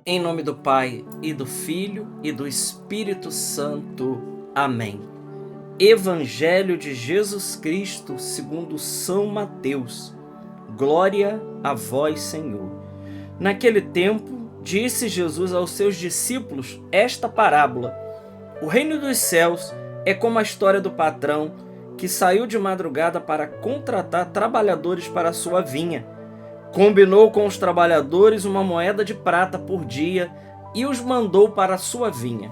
Em nome do Pai, e do Filho, e do Espírito Santo. Amém. Evangelho de Jesus Cristo segundo São Mateus. Glória a vós, Senhor. Naquele tempo, disse Jesus aos seus discípulos esta parábola. O reino dos céus é como a história do patrão que saiu de madrugada para contratar trabalhadores para a sua vinha. Combinou com os trabalhadores uma moeda de prata por dia e os mandou para a sua vinha.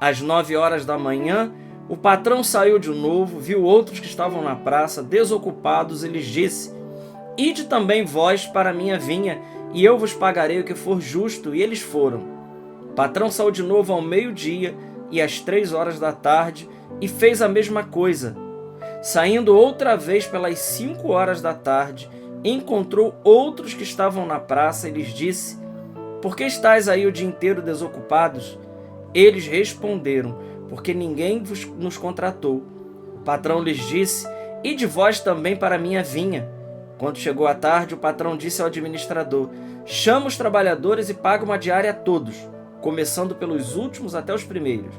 Às 9 horas da manhã, o patrão saiu de novo, viu outros que estavam na praça, desocupados, e lhes disse: Ide também vós para a minha vinha, e eu vos pagarei o que for justo. E eles foram. O patrão saiu de novo ao meio-dia e às 3 horas da tarde, e fez a mesma coisa. Saindo outra vez pelas 5 horas da tarde, encontrou outros que estavam na praça e lhes disse: Por que estáis aí o dia inteiro desocupados? Eles responderam: Porque ninguém nos contratou. O patrão lhes disse: Ide vós também para a minha vinha. Quando chegou a tarde, o patrão disse ao administrador: Chama os trabalhadores e paga uma diária a todos, começando pelos últimos até os primeiros.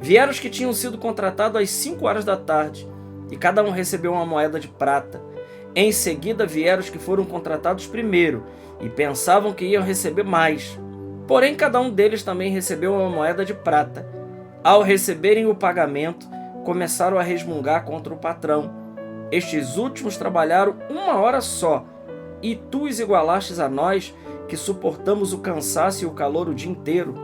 Vieram os que tinham sido contratados às 5 horas da tarde, e cada um recebeu uma moeda de prata. Em seguida vieram os que foram contratados primeiro, e pensavam que iam receber mais. Porém, cada um deles também recebeu uma moeda de prata. Ao receberem o pagamento, começaram a resmungar contra o patrão. Estes últimos trabalharam 1 hora só, e tu os igualastes a nós, que suportamos o cansaço e o calor o dia inteiro.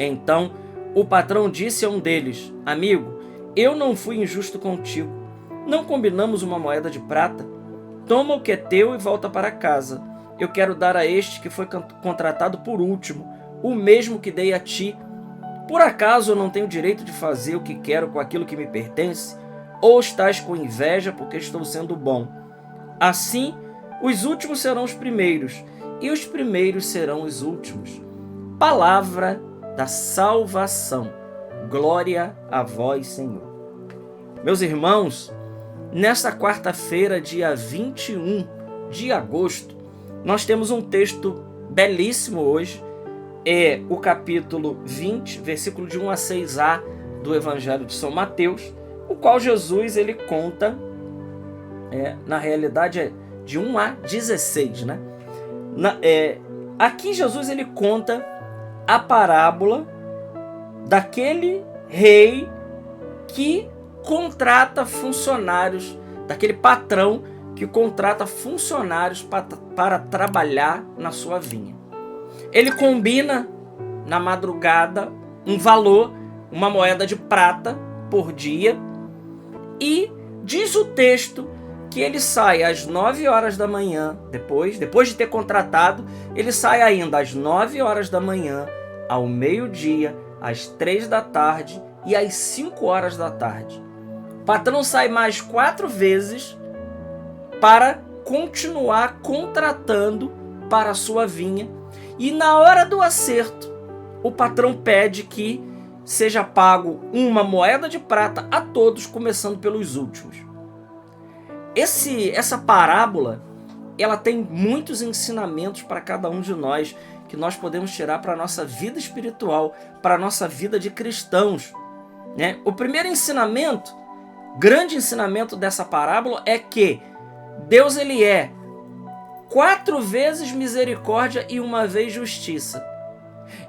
Então, o patrão disse a um deles: Amigo, eu não fui injusto contigo. Não combinamos uma moeda de prata? Toma o que é teu e volta para casa. Eu quero dar a este que foi contratado por último, o mesmo que dei a ti. Por acaso eu não tenho direito de fazer o que quero com aquilo que me pertence? Ou estás com inveja porque estou sendo bom? Assim, os últimos serão os primeiros, e os primeiros serão os últimos. Palavra da salvação. Glória a vós, Senhor. Meus irmãos, nesta quarta-feira, dia 21 de agosto, nós temos um texto belíssimo hoje. É o capítulo 20, versículo de 1 a 6a do Evangelho de São Mateus, o qual Jesus ele conta, na realidade é de 1 a 16, né? Aqui Jesus ele conta a parábola daquele rei que contrata funcionários, daquele patrão que contrata funcionários para trabalhar na sua vinha. Ele combina na madrugada um valor, uma moeda de prata por dia, e diz o texto que ele sai às 9 horas da manhã, depois de ter contratado, ele sai ainda às 9 horas da manhã, ao meio-dia, às 3 da tarde e às 5 horas da tarde. O patrão sai mais 4 vezes para continuar contratando para a sua vinha. E na hora do acerto, o patrão pede que seja pago uma moeda de prata a todos, começando pelos últimos. Essa parábola, ela tem muitos ensinamentos para cada um de nós, que nós podemos tirar para a nossa vida espiritual, para a nossa vida de cristãos, né? O primeiro ensinamento, grande ensinamento dessa parábola, é que Deus ele é 4 vezes misericórdia e 1 vez justiça.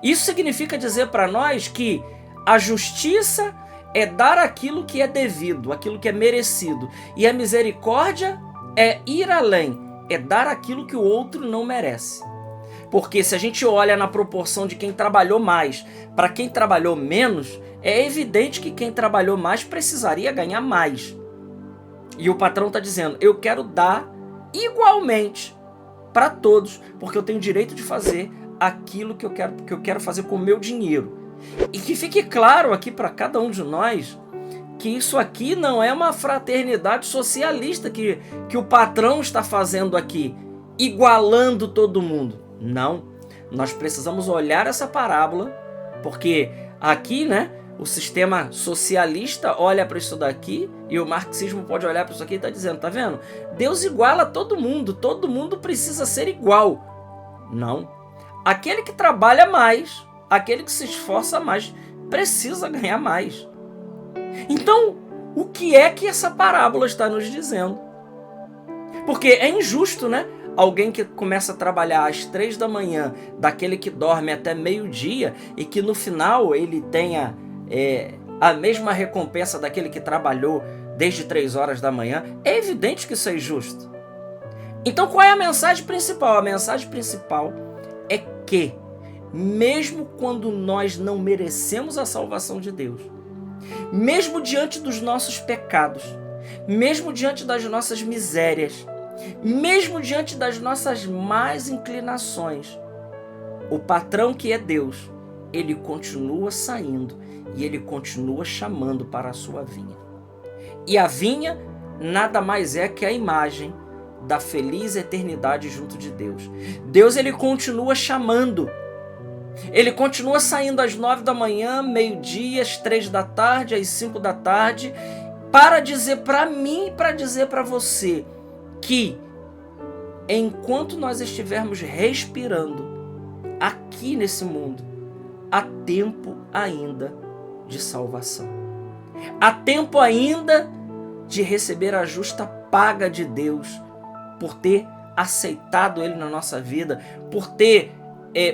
Isso significa dizer para nós que a justiça é dar aquilo que é devido, aquilo que é merecido, e a misericórdia é ir além, é dar aquilo que o outro não merece. Porque se a gente olha na proporção de quem trabalhou mais para quem trabalhou menos, é evidente que quem trabalhou mais precisaria ganhar mais. E o patrão está dizendo: eu quero dar igualmente para todos, porque eu tenho direito de fazer aquilo que eu quero fazer com o meu dinheiro. E que fique claro aqui para cada um de nós que isso aqui não é uma fraternidade socialista que o patrão está fazendo aqui, igualando todo mundo. Não, nós precisamos olhar essa parábola, porque aqui, né, o sistema socialista olha para isso daqui, e o marxismo pode olhar para isso aqui e está dizendo: tá vendo? Deus iguala todo mundo precisa ser igual. Não. aquele que trabalha mais, aquele que se esforça mais, precisa ganhar mais. Então, o que é que essa parábola está nos dizendo? Porque é injusto, né? Alguém que começa a trabalhar às 3 da manhã, daquele que dorme até meio-dia, e que no final ele tenha a mesma recompensa daquele que trabalhou desde 3 horas da manhã. É evidente que isso é injusto. Então qual é a mensagem principal? A mensagem principal é que, mesmo quando nós não merecemos a salvação de Deus, mesmo diante dos nossos pecados, mesmo diante das nossas misérias, mesmo diante das nossas más inclinações, o patrão que é Deus, ele continua saindo e ele continua chamando para a sua vinha. E a vinha nada mais é que a imagem da feliz eternidade junto de Deus. Deus, ele continua chamando. Ele continua saindo às 9 da manhã, meio-dia, às 3 da tarde, às 5 da tarde, para dizer para mim e para dizer para você que, enquanto nós estivermos respirando aqui nesse mundo, há tempo ainda de salvação. Há tempo ainda de receber a justa paga de Deus por ter aceitado Ele na nossa vida, por ter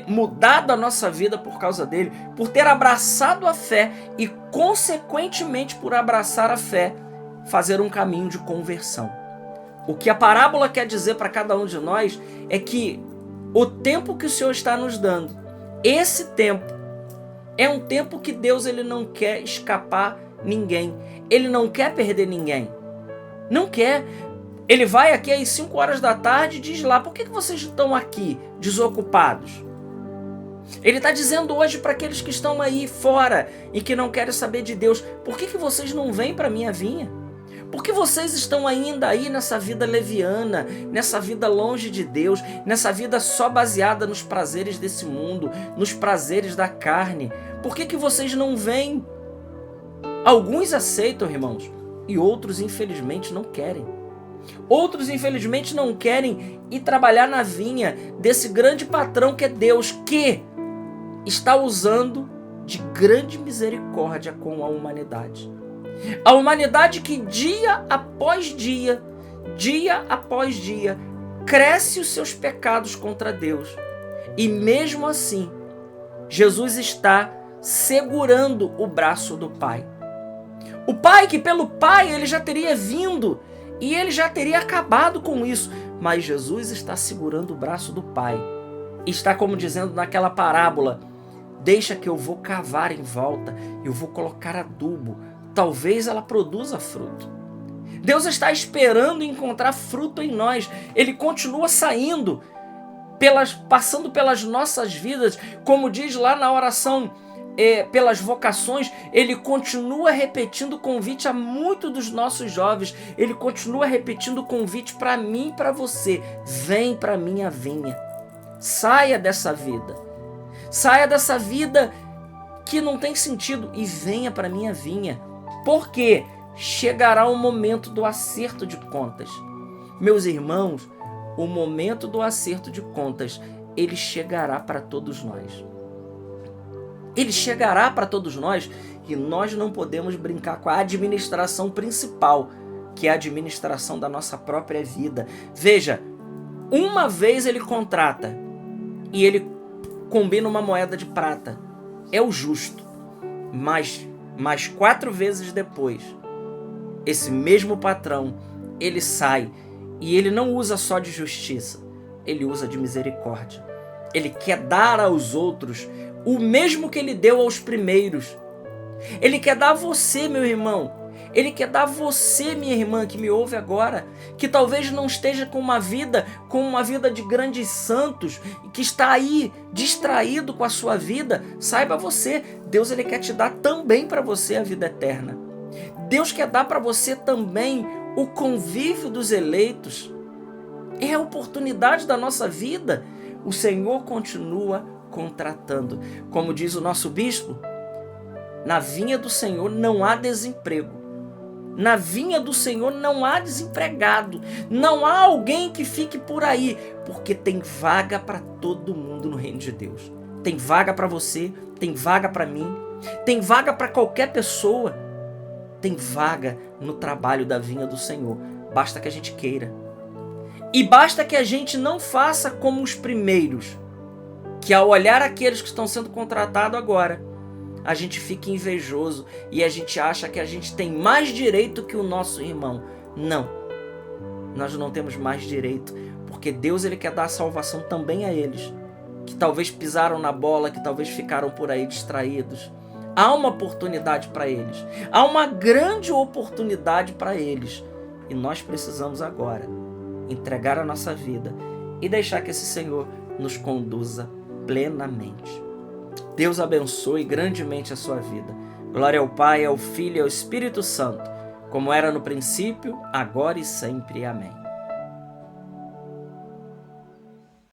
mudado a nossa vida por causa dele, por ter abraçado a fé e, consequentemente, por abraçar a fé, fazer um caminho de conversão. O que a parábola quer dizer para cada um de nós é que o tempo que o Senhor está nos dando, esse tempo, é um tempo que Deus, ele não quer escapar ninguém. Ele não quer perder ninguém. Não quer. Ele vai aqui às 5 horas da tarde e diz lá: por que vocês estão aqui desocupados? Ele está dizendo hoje para aqueles que estão aí fora e que não querem saber de Deus: por que vocês não vêm para a minha vinha? Por que vocês estão ainda aí nessa vida leviana, nessa vida longe de Deus, nessa vida só baseada nos prazeres desse mundo, nos prazeres da carne? Por que vocês não vêm? Alguns aceitam, irmãos, e outros, infelizmente, não querem. Outros, infelizmente, não querem ir trabalhar na vinha desse grande patrão que é Deus, que está usando de grande misericórdia com a humanidade. A humanidade que dia após dia após dia, cresce os seus pecados contra Deus. E mesmo assim, Jesus está segurando o braço do Pai. O Pai, que pelo Pai ele já teria vindo e ele já teria acabado com isso. Mas Jesus está segurando o braço do Pai. Está como dizendo naquela parábola: deixa que eu vou cavar em volta, eu vou colocar adubo, talvez ela produza fruto. Deus está esperando encontrar fruto em nós. Ele continua saindo, passando pelas nossas vidas, como diz lá na oração, pelas vocações. Ele continua repetindo o convite a muitos dos nossos jovens. Ele continua repetindo o convite para mim e para você: vem para a minha vinha. Saia dessa vida. Saia dessa vida que não tem sentido e venha para a minha vinha. Porque chegará o momento do acerto de contas. Meus irmãos, o momento do acerto de contas, ele chegará para todos nós. Ele chegará para todos nós e nós não podemos brincar com a administração principal, que é a administração da nossa própria vida. Veja, uma vez ele contrata e ele combina uma moeda de prata. É o justo. Mas 4 vezes depois, esse mesmo patrão, ele sai e ele não usa só de justiça, ele usa de misericórdia. Ele quer dar aos outros o mesmo que ele deu aos primeiros. Ele quer dar a você, meu irmão. Ele quer dar a você, minha irmã, que me ouve agora, que talvez não esteja com uma vida de grandes santos, que está aí distraído com a sua vida. Saiba você, Deus, ele quer te dar também para você a vida eterna. Deus quer dar para você também o convívio dos eleitos. É a oportunidade da nossa vida. O Senhor continua contratando. Como diz o nosso bispo, na vinha do Senhor não há desemprego. Na vinha do Senhor não há desempregado, não há alguém que fique por aí, porque tem vaga para todo mundo no reino de Deus. Tem vaga para você, tem vaga para mim, tem vaga para qualquer pessoa, tem vaga no trabalho da vinha do Senhor. Basta que a gente queira. E basta que a gente não faça como os primeiros, que ao olhar aqueles que estão sendo contratados agora, a gente fica invejoso e a gente acha que a gente tem mais direito que o nosso irmão. Não, nós não temos mais direito, porque Deus ele quer dar salvação também a eles, que talvez pisaram na bola, que talvez ficaram por aí distraídos. Há uma oportunidade para eles, há uma grande oportunidade para eles, e nós precisamos agora entregar a nossa vida e deixar que esse Senhor nos conduza plenamente. Deus abençoe grandemente a sua vida. Glória ao Pai, ao Filho e ao Espírito Santo, como era no princípio, agora e sempre. Amém.